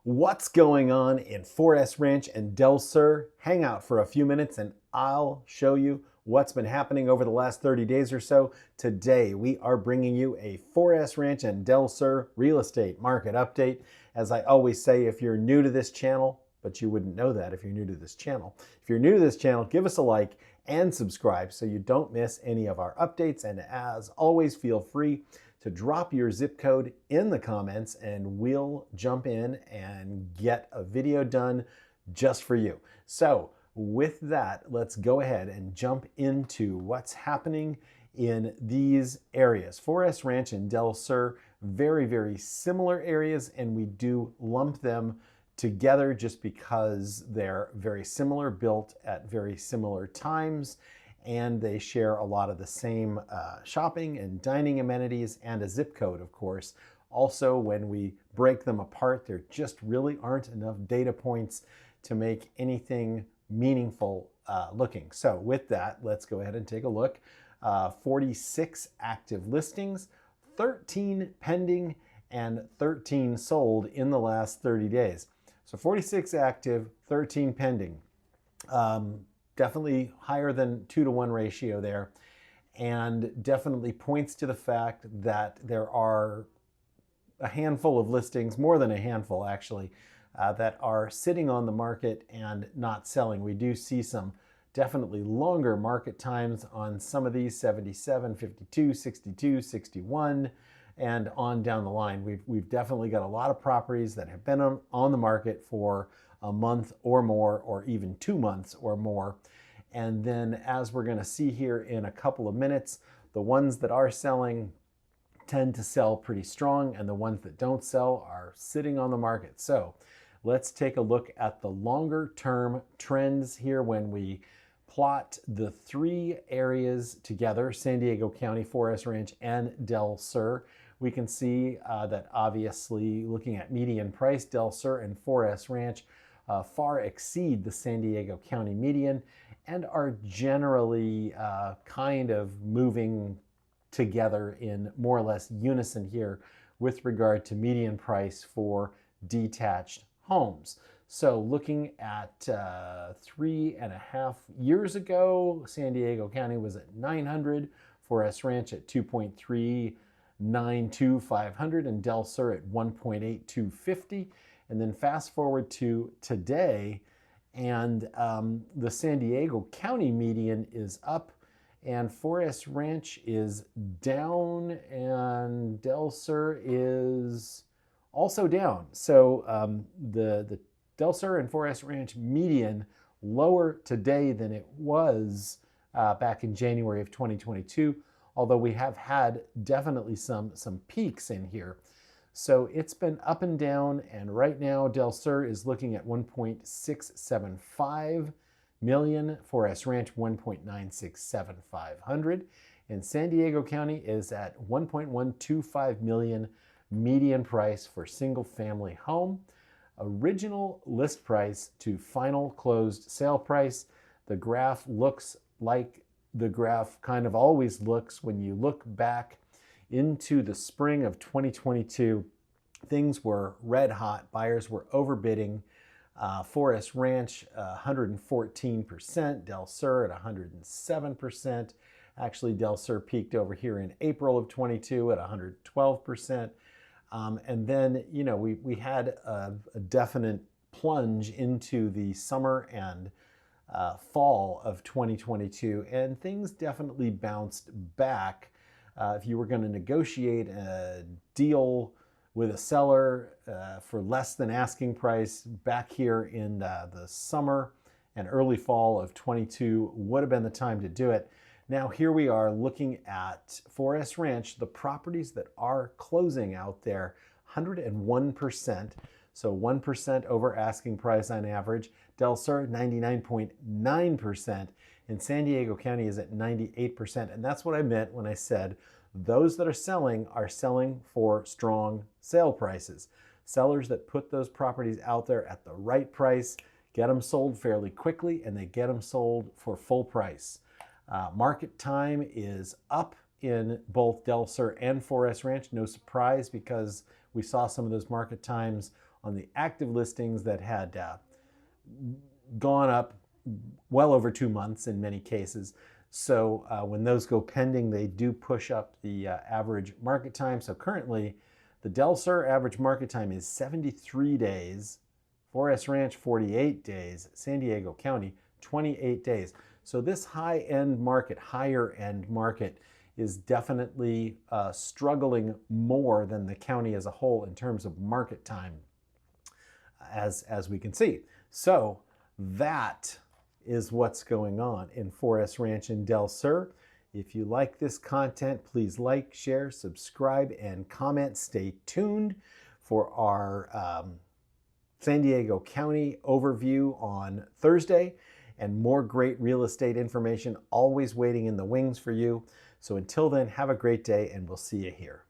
What's going on in Forest Ranch and Del Sur? Hang out for a few minutes and I'll show you what's been happening over the last 30 days or so. Today, we are bringing you a Forest Ranch and Del Sur real estate market update. As I always say, if you're new to this channel, but you wouldn't know that if you're new to this channel. If you're new to this channel, give us a like and subscribe so you don't miss any of our updates. And as always, feel free to drop your zip code in the comments and we'll jump in and get a video done just for you. So with that, let's go ahead and jump into what's happening in these areas. Forest Ranch and Del Sur, very, very similar areas, and we do lump them together just because they're very similar, built at very similar times, and they share a lot of the same shopping and dining amenities and a zip code, of course. Also, when we break them apart, there just really aren't enough data points to make anything meaningful looking. So with that, let's go ahead and take a look. 46 active listings, 13 pending, and 13 sold in the last 30 days. So 46 active, 13 pending. Definitely higher than 2-to-1 ratio there, and definitely points to the fact that there are a handful of listings, more than a handful actually, that are sitting on the market and not selling. We do see some definitely longer market times on some of these, 77, 52, 62, 61, and on down the line. We've definitely got a lot of properties that have been on the market for a month or more, or even 2 months or more. And then, as we're going to see here in a couple of minutes, the ones that are selling tend to sell pretty strong, and the ones that don't sell are sitting on the market. So let's take a look at the longer term trends here when we plot the three areas together, San Diego County, Forest Ranch, and Del Sur. We can see that obviously, looking at median price, Del Sur and Forest Ranch far exceed the San Diego County median and are generally kind of moving together in more or less unison here with regard to median price for detached homes. So looking at 3.5 years ago, San Diego County was at 900, Forest Ranch at 2.392,500, and Del Sur at 1.8250. And then fast forward to today, and the San Diego County median is up, and Forest Ranch is down, and Del Sur is also down. So the Del Sur and Forest Ranch median lower today than it was back in January of 2022, although we have had definitely some peaks in here. So it's been up and down, and right now Del Sur is looking at 1.675 million, Forest Ranch 1.967,500, and San Diego County is at 1.125 million median price for single family home. Original list price to final closed sale price. The graph looks like the graph kind of always looks when you look back into the spring of 2022. Things were red hot. Buyers were overbidding. Forest Ranch 114%, Del Sur at 107%. Actually, Del Sur peaked over here in April of 22 at 112%. And then, you know, we had a definite plunge into the summer and fall of 2022, and things definitely bounced back. If you were going to negotiate a deal with a seller for less than asking price back here in the summer and early fall of 22 would have been the time to do it. Now here we are looking at Forest Ranch, the properties that are closing out there, 101%, so 1% over asking price on average. Del Sur 99.9%, and San Diego County is at 98%, and that's what I meant when I said those that are selling for strong sale prices. Sellers that put those properties out there at the right price get them sold fairly quickly, and they get them sold for full price. Market time is up in both Del Sur and Forest Ranch. No surprise, because we saw some of those market times on the active listings that had gone up well over 2 months in many cases. So when those go pending, they do push up the average market time. So currently, the Del Sur average market time is 73 days, Forest Ranch 48 days, San Diego County 28 days. So this high-end market, higher-end market, is definitely struggling more than the county as a whole in terms of market time, as we can see. So that is what's going on in Forest Ranch and Del Sur. If you like this content, please like, share, subscribe, and comment. Stay tuned for our San Diego County overview on Thursday, and more great real estate information always waiting in the wings for you. So until then, have a great day, and we'll see you here.